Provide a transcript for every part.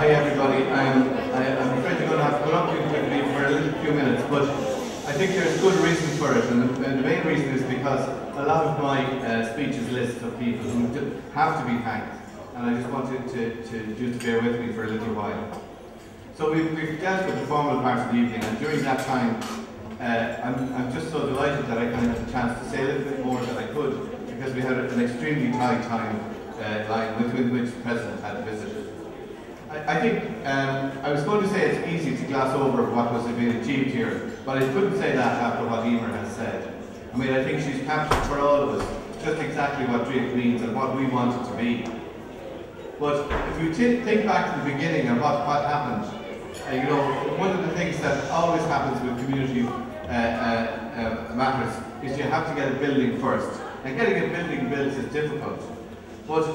Hi everybody. I'm afraid you're going to have to put up with me for a few minutes, but I think there's good reason for it, and the main reason is because a lot of my speech is lists of people who have to be thanked, and I just wanted to bear with me for a little while. So we've dealt with the formal part of the evening, and during that time, I'm just so delighted that I kind of had the chance to say a little bit more than I could, because we had an extremely tight time line within which the President had visited. I think I was going to say it's easy to gloss over what was being achieved here, but I couldn't say that after what Emer has said. I mean, I think she's captured for all of us just exactly what Draiocht means and what we want it to be. But if you think back to the beginning and what happened, you know, one of the things that always happens with community matters is you have to get a building first. And getting a building built is difficult. But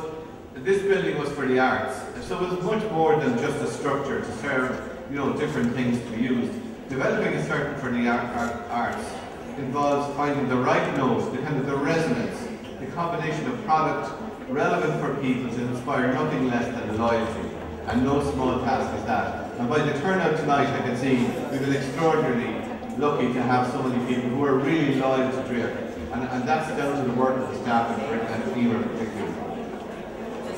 this building was for the arts, so it was much more than just a structure to serve, you know, different things to be used. Developing a circuit for the arts involves finding the right note, the resonance, the combination of product relevant for people to inspire nothing less than loyalty, and no small task is that. And by the turnout tonight, I can see we've been extraordinarily lucky to have so many people who are really loyal to Draiocht, and that's down to the work of the staff and Emer particularly.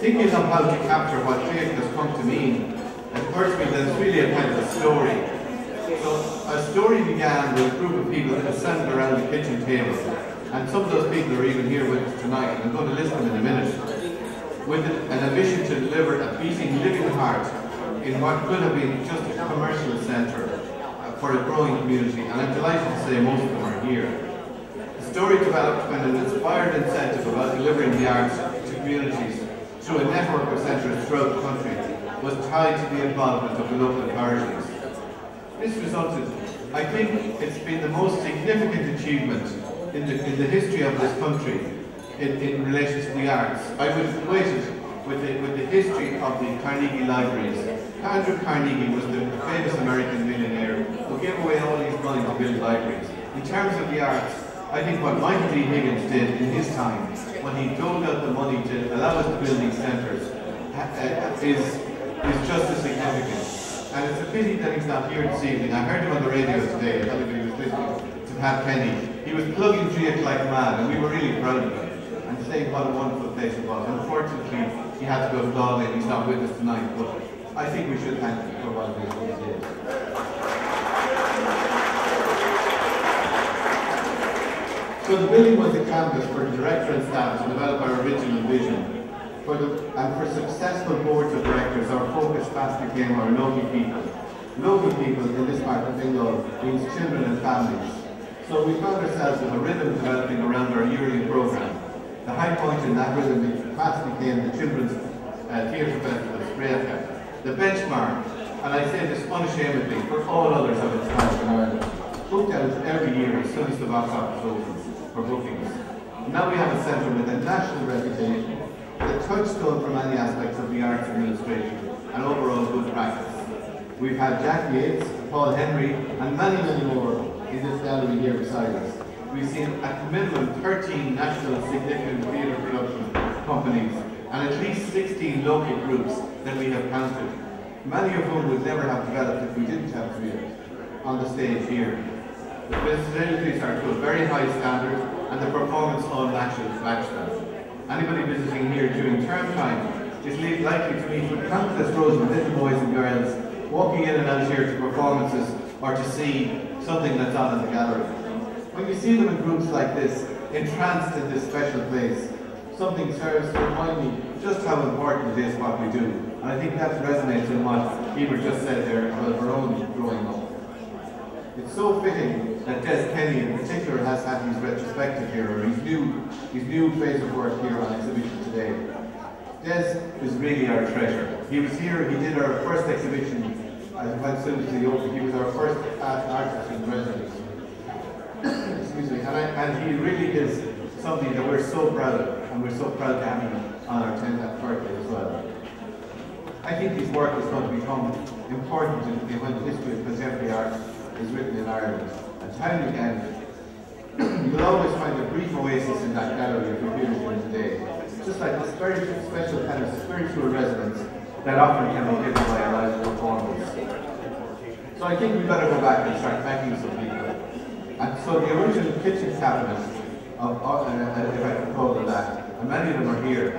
Thinking of how to capture what Draiocht has come to mean, it occurs to me that it's really a kind of a story. So a story began with a group of people assembled around the kitchen table, and some of those people are even here with us tonight, and I'm going to list them in a minute, with an ambition to deliver a beating, living heart in what could have been just a commercial centre for a growing community, and I'm delighted to say most of them are here. The story developed when an inspired incentive about delivering the arts to communities through a network of centres throughout the country was tied to the involvement of the local authorities. This resulted, I think it's been the most significant achievement in the history of this country in relation to the arts. I would equate it with the history of the Carnegie Libraries. Andrew Carnegie was the famous American millionaire who gave away all his money to build libraries. In terms of the arts, I think what Michael D. Higgins did in his time, when he doled out the money to allow us to build these centres, is just as significant. And it's a pity that he's not here this evening. I heard him on the radio today, I thought he was listening to Pat Kenny. He was plugging Draiocht like mad, and we were really proud of him, and saying what a wonderful place it was. Unfortunately, he had to go to Galway and he's not with us tonight, but I think we should thank him for what he did. So the building was a canvas for the director and staff to develop our original vision. And for successful boards of directors, our focus fast became our local people. Local people in this part of Fingal means children and families. So we found ourselves with a rhythm developing around our yearly programme. The high point in that rhythm fast became the Children's Theatre Festival, Draiocht, the benchmark, and I say this unashamedly, for all others of its kind in Ireland. Booked out every year as soon as the box office opens for bookings. Now we have a centre with a national reputation, the touchstone for many aspects of the arts administration and overall good practice. We've had Jack Yates, Paul Henry, and many, many more in this gallery here beside us. We've seen at minimum 13 national significant theatre production companies and at least 16 local groups that we have counted, many of whom would never have developed if we didn't have Draiocht on the stage here. The facilities are to a very high standard and the performance all matches that. Anybody visiting here during term time is likely to meet with countless rows of little boys and girls walking in and out here to performances or to see something that's on in the gallery. When you see them in groups like this, entranced in this special place, something serves to remind me just how important it is what we do. And I think that resonates in what Emer just said there about her own growing up. It's so fitting that Des Kenny in particular has had his retrospective here, or his new phase of work here on exhibition today. Des is really our treasure. He was here, he did our first exhibition as soon as he opened. He was our first artist in residence. Excuse me, and he really is something that we're so proud of, and we're so proud to have him on our 10th birthday as well. I think his work is going to become important when the history of contemporary art is written in Ireland. And time and again, you'll always find a brief oasis in that gallery if you're here today. Just like this very special kind of spiritual resonance that often can be given by a live performance. So I think we better go back and start thanking some people. And so the original kitchen cabinet, if I can call it that, and many of them are here.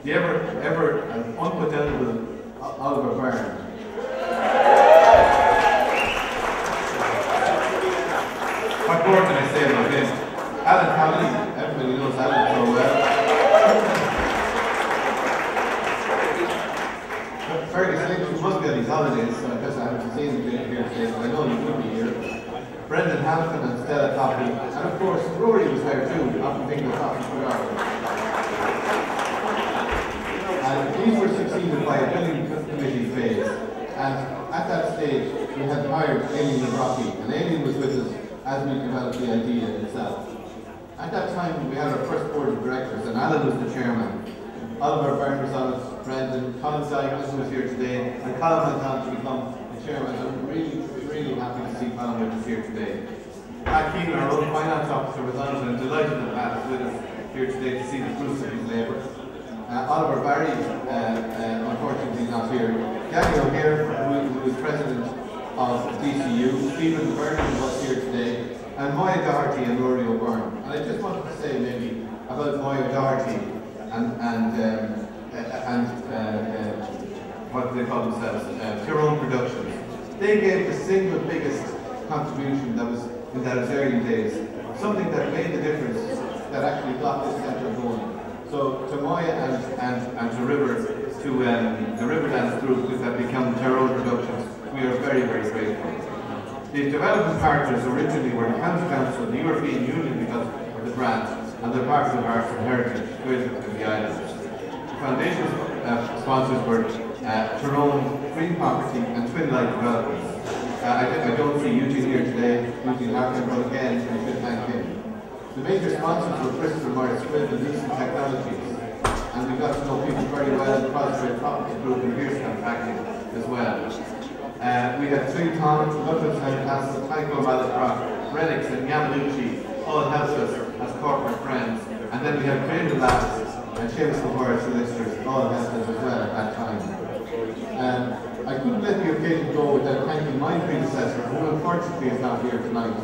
The ever unputdownable Oliver Byrne. What more can I say about him? Alan Connolly, everybody knows Alan so well. Fergus Lynch, who must be on his holidays, because I haven't seen him here today, but I know he will be here. Brendan Hamilton and Stella Coffey, and of course Rory was there too, often Fingal Coffey for Ireland. And these were succeeded by a building committee phase, and at that stage we had hired Aileen Rocky, and Aileen was with us as we developed the idea itself. At that time we had our first board of directors, and Alan was the chairman. Oliver Byrne was on it, Brendan, Colin Simon who was here today, and Colin went on to become the chairman. I'm really happy to see Colin with us here today. Pat Keegan, our own finance officer, was on it, and I'm delighted that Pat is with us here today to see the fruits of his labour. Oliver Barry, unfortunately not here. Gary O'Hare, who is president of DCU. Stephen Vernon was here today. And Moya Doherty and Rory O'Byrne. And I just wanted to say maybe about Moya Doherty and what do they call themselves? Tyrone Productions. They gave the single biggest contribution that was in those early days. Something that made the difference, that actually got this centre going. So to Moya and to River, to the Riverdance group that became Tyrone Productions, we are very grateful. The development partners originally were the County Council, the European Union because of the grant, and the Department of Arts and Heritage, in the islands. The foundation sponsors were Tyrone Green Property and Twin Light Developments. I don't see Eugene here today, Eugene Harkin, but again, I should thank him. The major sponsors were Christopher Morris Squibb and Lucent Technologies, and we got to know people very well in the Prostrate Property Group and Here's Contracting as well. We had Three Tom, Lutterstown Castle, Tycho Malacroft, Renix and Yamanuchi all helped us as corporate friends. And then we had Creative Labs and Seamus O'Hara Solicitors all helped us as well at that time. I couldn't let the occasion go without thanking my predecessor, who unfortunately is not here tonight,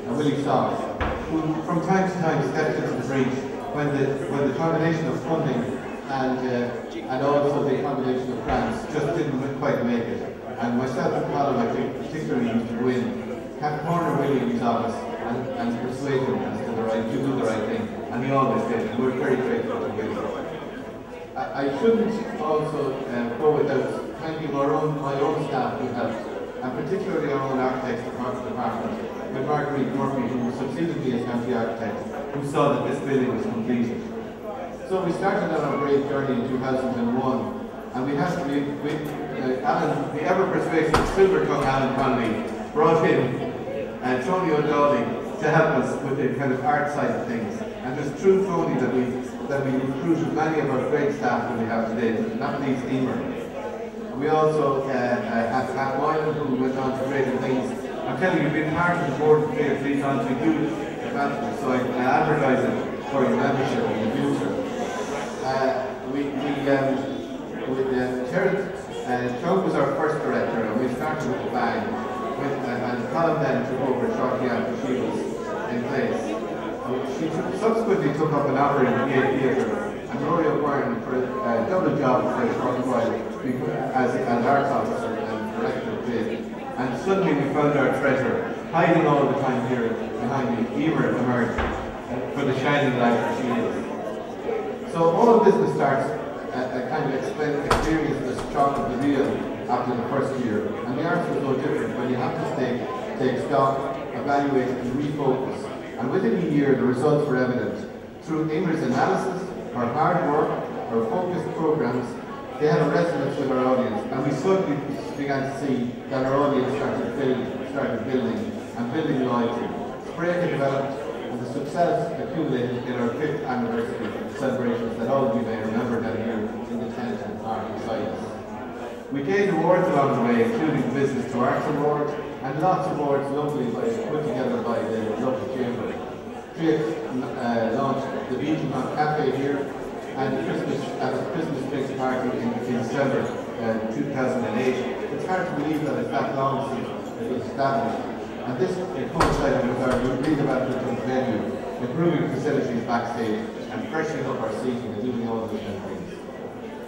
Willie Sock, who from time to time stepped into the breach when the combination of funding and also the combination of grants just didn't quite make it. And myself and Colin, I think, particularly used to go in, have corner Willie in his office and persuade him to do the right thing. And he always did, and we're very grateful to Willie. I shouldn't also go without thanking my own staff who helped, and particularly our own architects department, with Marguerite Murphy, who succeeded me as county architect, who saw that this building was completed. So we started on our great journey in 2001, and we had to Alan, the ever-persuasive silver-tongue Alan Connolly, brought in Tony O'Donnell to help us with the kind of art side of things. And it's through Tony that we recruited many of our great staff that we have today, not least Emer. We also had Pat Moylan, who went on to greater things. I'm telling you, being part of the board of players 3 times a huge advantage, so I advertise it for your membership in the future. Joe was our first director, and we started with a bang. And Colin then took over shortly after she was in place. She subsequently took up an opera in PA Theatre, and Rory O'Byrne for a double job for a short while as arts officer and director of PA. And suddenly we found our treasure, hiding all the time here behind me, Emer emerged for the shining light that she is. So all business starts kind of experience the shock of the real after the first year. And the arts was no different when you have to take stock, evaluate and refocus. And within a year the results were evident. Through Emer's analysis, her hard work, her focused programs, they had a resonance with our audience, and we suddenly began to see that our audience started building loyalty. Sprague developed, and the success accumulated in our 5th anniversary celebrations that all of you may remember that year in the tent and party sites. We gained awards along the way, including the Business to Arts Award, and lots of awards locally put together by the local chamber. Draiocht launched the Beach Cafe here, and a Christmas drinks party in December 2008. It's hard to believe that it's that long since it was established. And this coincided with our redevelopment of the venue, improving facilities backstage, and freshening up our seating and doing all those kind of things.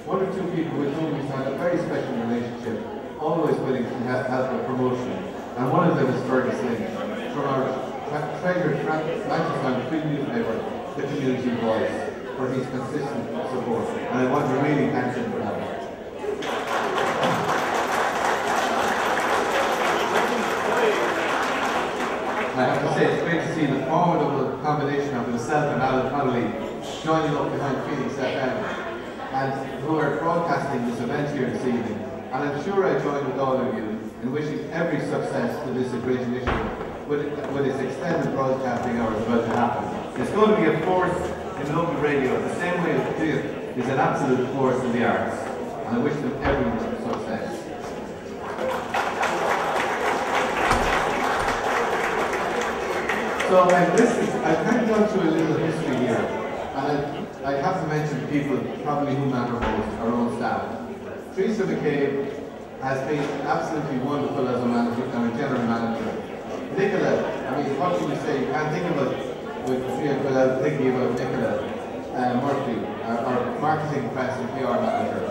One or two people with whom we've had a very special relationship, always willing to help with promotion, and one of them is Fergus Lynch, from our treasured Blanchardstown Free newspaper, The Community Voice, for his consistent support, and I want to really thank him for that. I have to say, it's great to see the formidable combination of himself and Alan Connolly joining up behind Phoenix FM, and who are broadcasting this event here this evening. And I'm sure I join with all of you in wishing every success to this great initiative with its extended broadcasting hours about to happen. It's going to be a force in local radio, the same way as theatre is an absolute force in the arts. And I wish them every success. So I've kind of gone through a little history here, and I have to mention people probably who matter most, our own staff. Teresa McCabe has been absolutely wonderful as a manager and a general manager. Nicola, I mean, what can you say? You can't think about it without thinking about Nicola Murphy, our marketing press and PR manager.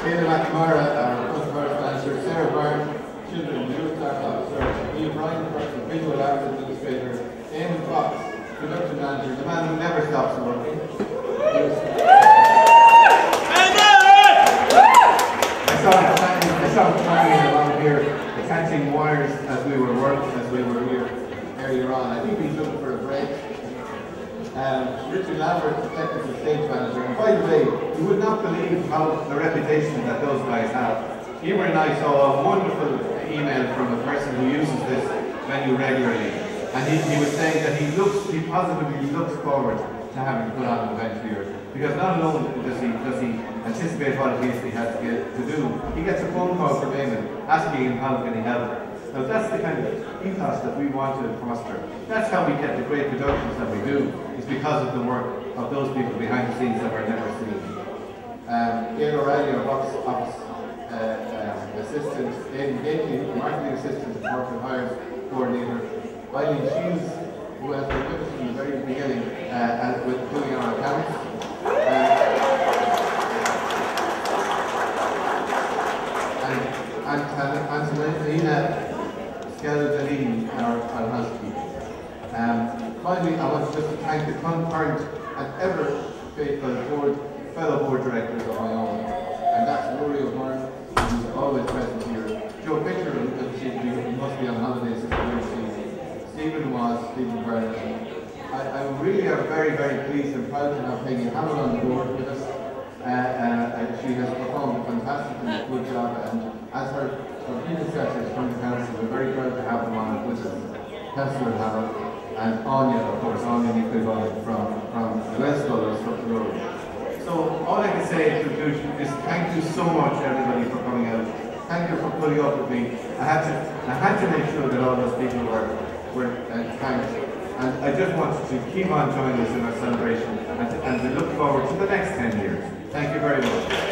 Kayla McNamara, our customer manager, Sarah Byrne, children and youth officer, Ian Bryan, visual arts administrator, Eamon Fox, production manager, the man who never stops working. I saw him climbing along here, attaching wires as we were here earlier on. I think he's looking for a break. Richard Lambert, technical stage manager. And by the way, you would not believe how the reputation that those guys have. Emer and I saw a wonderful email from a person who uses this venue regularly, and he was saying that he positively looks forward to having to put on an event here, because not alone does he anticipate what it is he has to do, he gets a phone call from Eamon asking him how can he help. Now that's the kind of ethos that we want to foster. That's how we get the great productions that we do, is because of the work of those people behind the scenes that we're never seen. Gail O'Reilly, our office assistant, Aidan Gately, marketing assistant and corporate hires coordinator, Eileen Shields, who has been with us from the very beginning with doing our accounts. And Antonina Skeldaline, our housekeeping. Finally, I want to just thank the concurrent and ever faithful fellow board directors of my own, and that's Rory O'Byrne, who's always present here. Joe Pitcher, who must be on holidays since Stephen Byrne. I really are very, very pleased and proud to have Peggy Hammond on the board with us. She has performed a fantastically good job, and as her predecessors from the council, we're very proud to have them on with us. Councillor Hammond and Anya, of course, Anya Nicolai from the West Scholars from the road. So all I can say in conclusion is thank you so much, everybody, for coming out. Thank you for putting up with me. I had to make sure that all those people were thanked. And I just wanted to keep on joining us in our celebration and to look forward to the next 10 years. Thank you very much.